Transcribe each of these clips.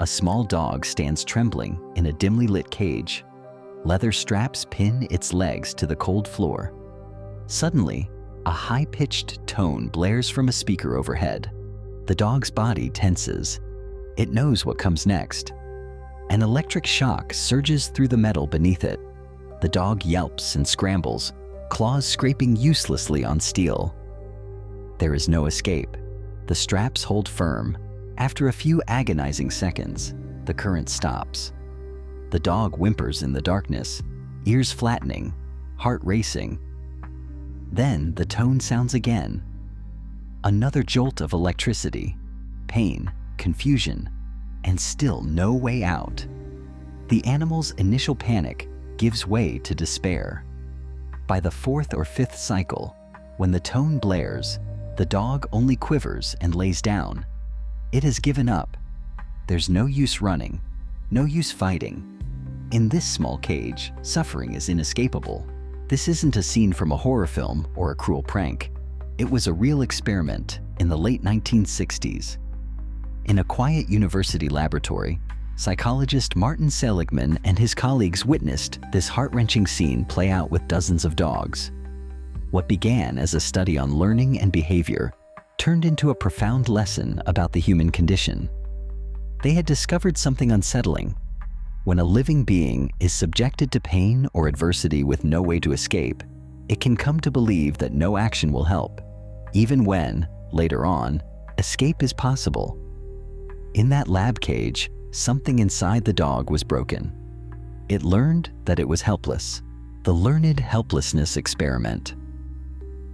A small dog stands trembling in a dimly lit cage. Leather straps pin its legs to the cold floor. Suddenly, a high-pitched tone blares from a speaker overhead. The dog's body tenses. It knows what comes next. An electric shock surges through the metal beneath it. The dog yelps and scrambles, claws scraping uselessly on steel. There is no escape. The straps hold firm. After a few agonizing seconds, the current stops. The dog whimpers in the darkness, ears flattening, heart racing. Then the tone sounds again. Another jolt of electricity, pain, confusion, and still no way out. The animal's initial panic gives way to despair. By the fourth or fifth cycle, when the tone blares, the dog only quivers and lays down. It has given up. There's no use running, no use fighting. In this small cage, suffering is inescapable. This isn't a scene from a horror film or a cruel prank. It was a real experiment in the late 1960s. In a quiet university laboratory, psychologist Martin Seligman and his colleagues witnessed this heart-wrenching scene play out with dozens of dogs. What began as a study on learning and behavior turned into a profound lesson about the human condition. They had discovered something unsettling. When a living being is subjected to pain or adversity with no way to escape, it can come to believe that no action will help, even when, later on, escape is possible. In that lab cage, something inside the dog was broken. It learned that it was helpless. The learned helplessness experiment.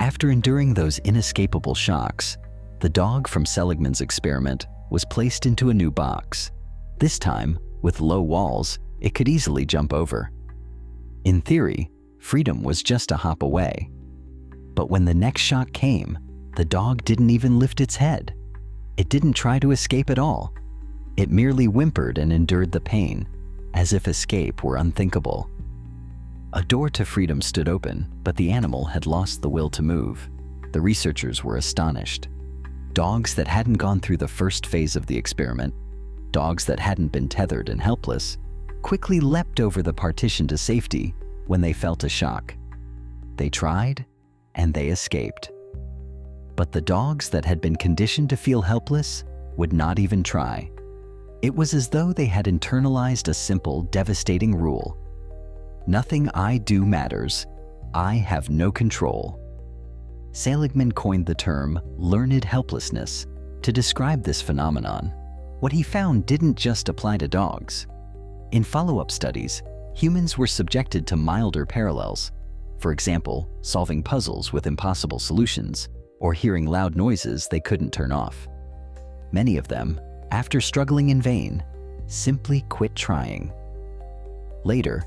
After enduring those inescapable shocks, the dog from Seligman's experiment was placed into a new box. This time, with low walls, it could easily jump over. In theory, freedom was just a hop away. But when the next shock came, the dog didn't even lift its head. It didn't try to escape at all. It merely whimpered and endured the pain, as if escape were unthinkable. A door to freedom stood open, but the animal had lost the will to move. The researchers were astonished. Dogs that hadn't gone through the first phase of the experiment, dogs that hadn't been tethered and helpless, quickly leapt over the partition to safety when they felt a shock. They tried, and they escaped. But the dogs that had been conditioned to feel helpless would not even try. It was as though they had internalized a simple, devastating rule. Nothing I do matters. I have no control. Seligman coined the term learned helplessness to describe this phenomenon. What he found didn't just apply to dogs. In follow-up studies, humans were subjected to milder parallels. For example, solving puzzles with impossible solutions, or hearing loud noises they couldn't turn off. Many of them, after struggling in vain, simply quit trying. Later,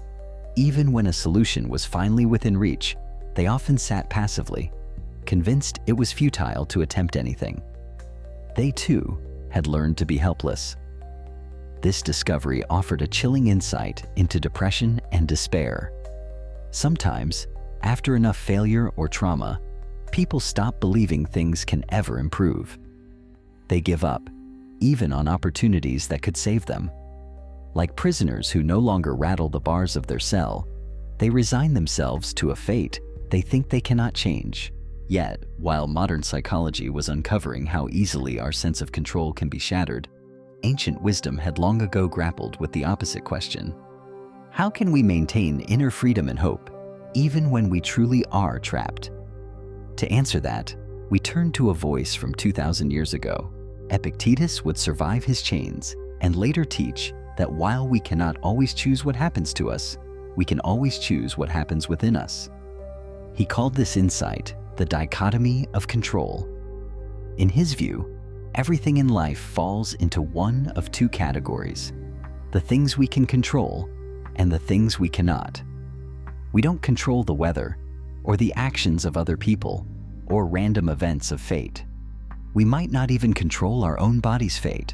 even when a solution was finally within reach, they often sat passively, convinced it was futile to attempt anything. They too had learned to be helpless. This discovery offered a chilling insight into depression and despair. Sometimes, after enough failure or trauma, people stop believing things can ever improve. They give up, even on opportunities that could save them. Like prisoners who no longer rattle the bars of their cell, they resign themselves to a fate they think they cannot change. Yet, while modern psychology was uncovering how easily our sense of control can be shattered, ancient wisdom had long ago grappled with the opposite question. How can we maintain inner freedom and hope, even when we truly are trapped? To answer that, we turn to a voice from 2,000 years ago. Epictetus would survive his chains and later teach that while we cannot always choose what happens to us, we can always choose what happens within us. He called this insight the dichotomy of control. In his view, everything in life falls into one of two categories: the things we can control and the things we cannot. We don't control the weather, or the actions of other people, or random events of fate. We might not even control our own body's fate.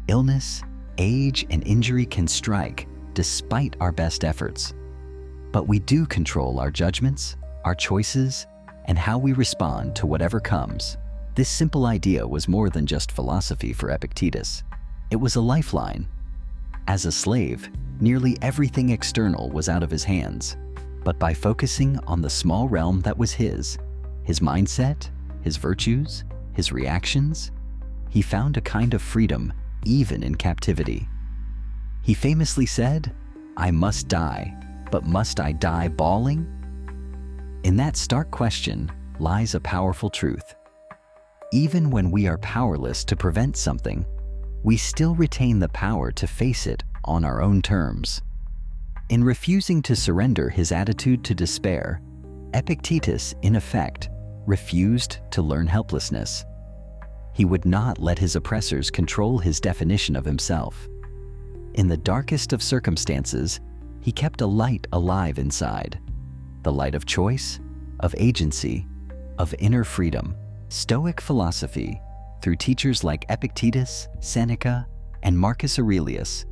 Illness, age, and injury can strike despite our best efforts. But we do control our judgments, our choices, and how we respond to whatever comes. This simple idea was more than just philosophy for Epictetus. It was a lifeline. As a slave, nearly everything external was out of his hands. But by focusing on the small realm that was his mindset, his virtues, his reactions, he found a kind of freedom even in captivity. He famously said, "I must die, but must I die bawling?" In that stark question lies a powerful truth. Even when we are powerless to prevent something, we still retain the power to face it on our own terms. In refusing to surrender his attitude to despair, Epictetus, in effect, refused to learn helplessness. He would not let his oppressors control his definition of himself. In the darkest of circumstances, he kept a light alive inside, the light of choice, of agency, of inner freedom. Stoic philosophy, through teachers like Epictetus, Seneca, and Marcus Aurelius,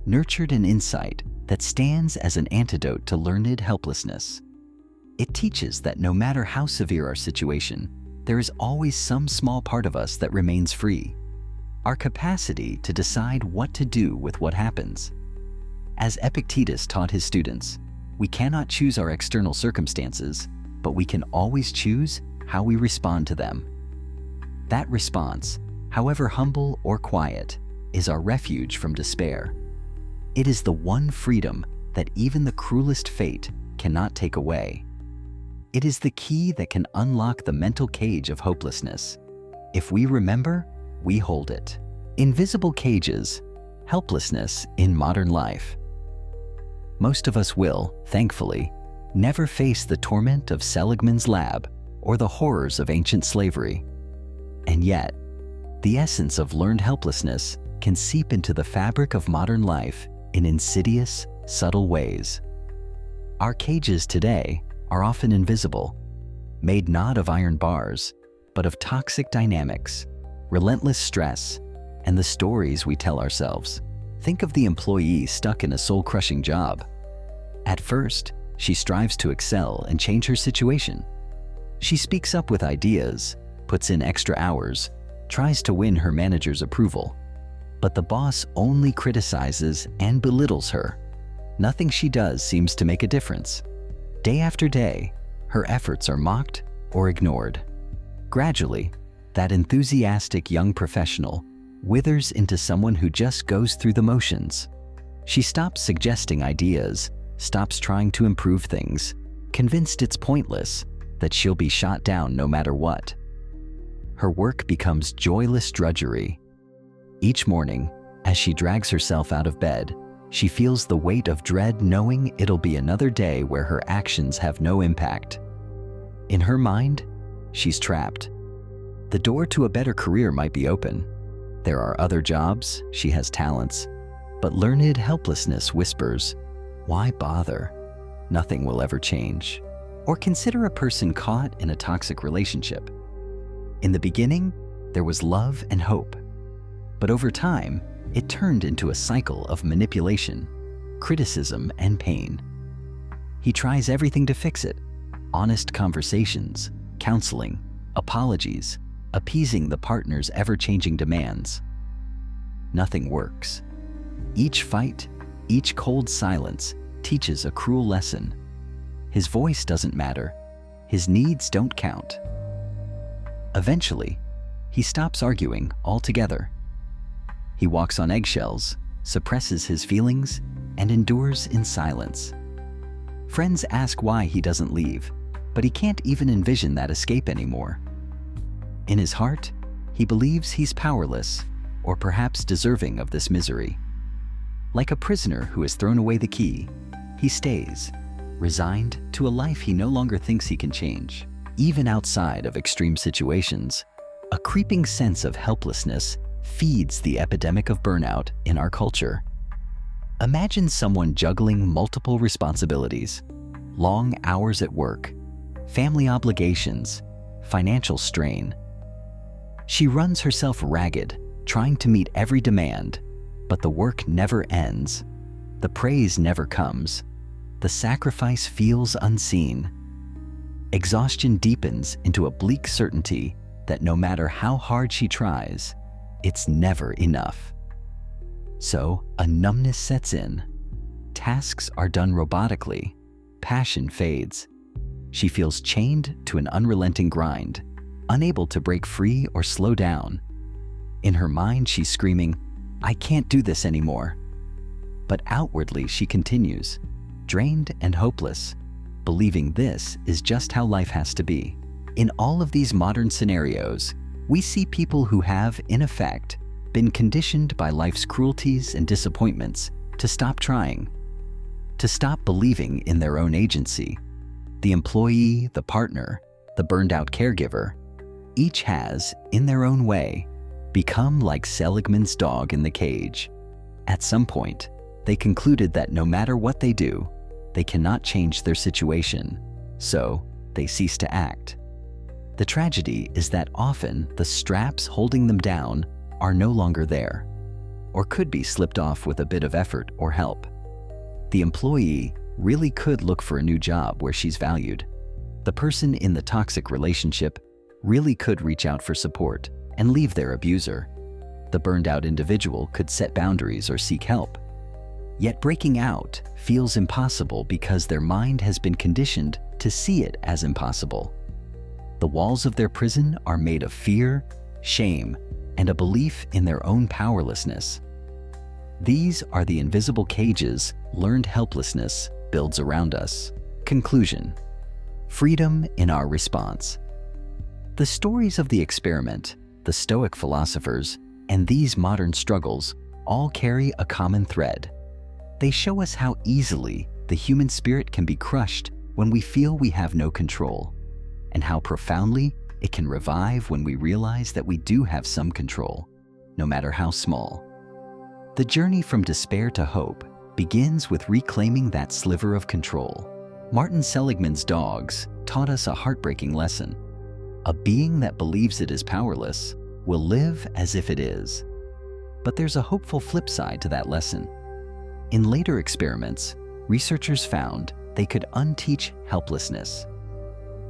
nurtured an insight that stands as an antidote to learned helplessness. It teaches that no matter how severe our situation, there is always some small part of us that remains free, our capacity to decide what to do with what happens. As Epictetus taught his students, we cannot choose our external circumstances, but we can always choose how we respond to them. That response, however humble or quiet, is our refuge from despair. It is the one freedom that even the cruelest fate cannot take away. It is the key that can unlock the mental cage of hopelessness. If we remember, we hold it. Invisible cages, helplessness in modern life. Most of us will, thankfully, never face the torment of Seligman's lab or the horrors of ancient slavery. And yet, the essence of learned helplessness can seep into the fabric of modern life in insidious, subtle ways. Our cages today are often invisible, made not of iron bars, but of toxic dynamics, relentless stress, and the stories we tell ourselves. Think of the employee stuck in a soul-crushing job. At first, she strives to excel and change her situation. She speaks up with ideas, puts in extra hours, tries to win her manager's approval. But the boss only criticizes and belittles her. Nothing she does seems to make a difference. Day after day, her efforts are mocked or ignored. Gradually, that enthusiastic young professional withers into someone who just goes through the motions. She stops suggesting ideas, stops trying to improve things, convinced it's pointless, that she'll be shot down no matter what. Her work becomes joyless drudgery. Each morning, as she drags herself out of bed, she feels the weight of dread, knowing it'll be another day where her actions have no impact. In her mind, she's trapped. The door to a better career might be open. There are other jobs, she has talents, but learned helplessness whispers, "Why bother? Nothing will ever change." Or consider a person caught in a toxic relationship. In the beginning, there was love and hope. But over time, it turned into a cycle of manipulation, criticism, and pain. He tries everything to fix it: honest conversations, counseling, apologies, appeasing the partner's ever-changing demands. Nothing works. Each fight, each cold silence teaches a cruel lesson. His voice doesn't matter. His needs don't count. Eventually, he stops arguing altogether. He walks on eggshells, suppresses his feelings, and endures in silence. Friends ask why he doesn't leave, but he can't even envision that escape anymore. In his heart, he believes he's powerless, or perhaps deserving of this misery. Like a prisoner who has thrown away the key, he stays, resigned to a life he no longer thinks he can change. Even outside of extreme situations, a creeping sense of helplessness feeds the epidemic of burnout in our culture. Imagine someone juggling multiple responsibilities, long hours at work, family obligations, financial strain. She runs herself ragged, trying to meet every demand, but the work never ends. The praise never comes. The sacrifice feels unseen. Exhaustion deepens into a bleak certainty that no matter how hard she tries, it's never enough. So a numbness sets in. Tasks are done robotically. Passion fades. She feels chained to an unrelenting grind, unable to break free or slow down. In her mind, she's screaming, "I can't do this anymore." But outwardly, she continues, drained and hopeless, believing this is just how life has to be. In all of these modern scenarios, we see people who have, in effect, been conditioned by life's cruelties and disappointments to stop trying, to stop believing in their own agency. The employee, the partner, the burned-out caregiver, each has, in their own way, become like Seligman's dog in the cage. At some point, they concluded that no matter what they do, they cannot change their situation, so they cease to act. The tragedy is that often the straps holding them down are no longer there, or could be slipped off with a bit of effort or help. The employee really could look for a new job where she's valued. The person in the toxic relationship really could reach out for support and leave their abuser. The burned-out individual could set boundaries or seek help. Yet breaking out feels impossible because their mind has been conditioned to see it as impossible. The walls of their prison are made of fear, shame, and a belief in their own powerlessness. These are the invisible cages learned helplessness builds around us. Conclusion: freedom in our response. The stories of the experiment, the Stoic philosophers, and these modern struggles all carry a common thread. They show us how easily the human spirit can be crushed when we feel we have no control, and how profoundly it can revive when we realize that we do have some control, no matter how small. The journey from despair to hope begins with reclaiming that sliver of control. Martin Seligman's dogs taught us a heartbreaking lesson. A being that believes it is powerless will live as if it is. But there's a hopeful flip side to that lesson. In later experiments, researchers found they could unteach helplessness.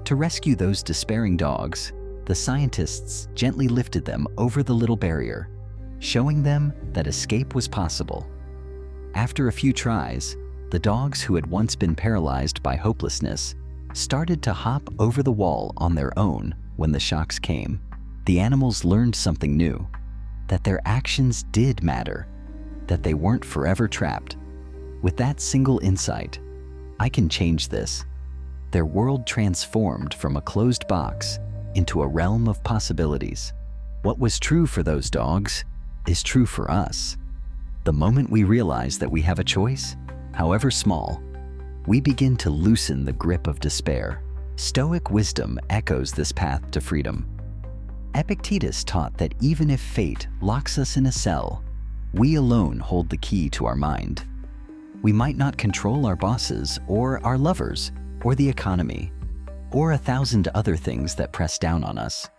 To rescue those despairing dogs, the scientists gently lifted them over the little barrier, showing them that escape was possible. After a few tries, the dogs who had once been paralyzed by hopelessness started to hop over the wall on their own when the shocks came. The animals learned something new, that their actions did matter, that they weren't forever trapped. With that single insight, "I can change this," their world transformed from a closed box into a realm of possibilities. What was true for those dogs is true for us. The moment we realize that we have a choice, however small, we begin to loosen the grip of despair. Stoic wisdom echoes this path to freedom. Epictetus taught that even if fate locks us in a cell, we alone hold the key to our mind. We might not control our bosses or our lovers or the economy or 1,000 other things that press down on us.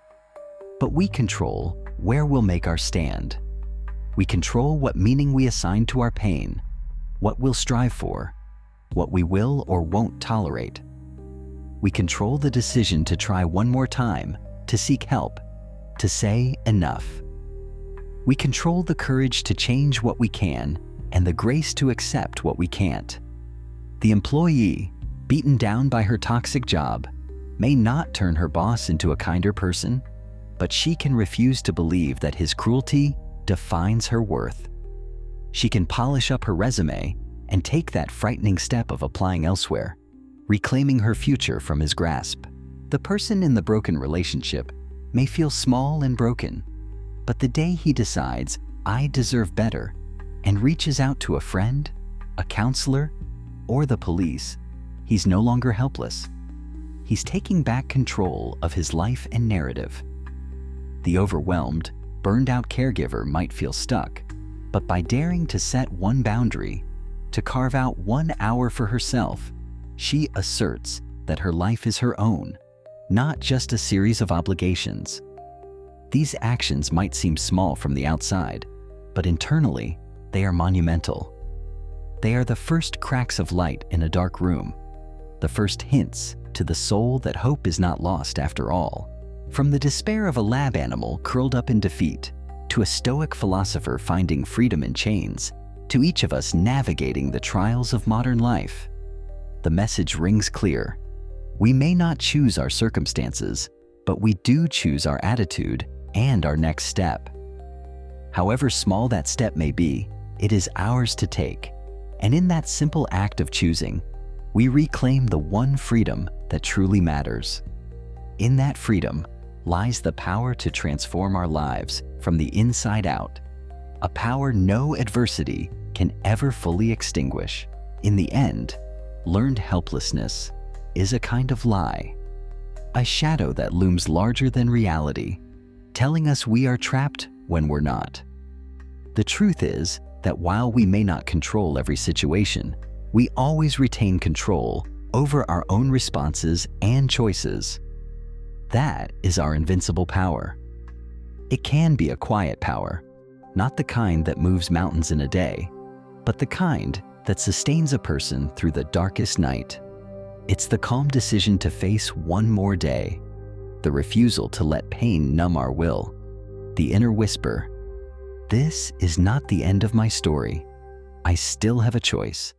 But we control where we'll make our stand. We control what meaning we assign to our pain, what we'll strive for, what we will or won't tolerate. We control the decision to try one more time, to seek help, to say enough. We control the courage to change what we can and the grace to accept what we can't. The employee, beaten down by her toxic job, may not turn her boss into a kinder person, but she can refuse to believe that his cruelty defines her worth. She can polish up her resume and take that frightening step of applying elsewhere, reclaiming her future from his grasp. The person in the broken relationship may feel small and broken, but the day he decides, "I deserve better," and reaches out to a friend, a counselor, or the police, he's no longer helpless. He's taking back control of his life and narrative. The overwhelmed, burned-out caregiver might feel stuck, but by daring to set one boundary, to carve out 1 hour for herself, she asserts that her life is her own, not just a series of obligations. These actions might seem small from the outside, but internally, they are monumental. They are the first cracks of light in a dark room, the first hints to the soul that hope is not lost after all. From the despair of a lab animal curled up in defeat, to a stoic philosopher finding freedom in chains, to each of us navigating the trials of modern life, the message rings clear. We may not choose our circumstances, but we do choose our attitude and our next step. However small that step may be, it is ours to take. And in that simple act of choosing, we reclaim the one freedom that truly matters. In that freedom lies the power to transform our lives from the inside out, a power no adversity can ever fully extinguish. In the end, learned helplessness is a kind of lie, a shadow that looms larger than reality, telling us we are trapped when we're not. The truth is that while we may not control every situation, we always retain control over our own responses and choices. That is our invincible power. It can be a quiet power, not the kind that moves mountains in a day, but the kind that sustains a person through the darkest night. It's the calm decision to face one more day, the refusal to let pain numb our will, the inner whisper, "This is not the end of my story. I still have a choice."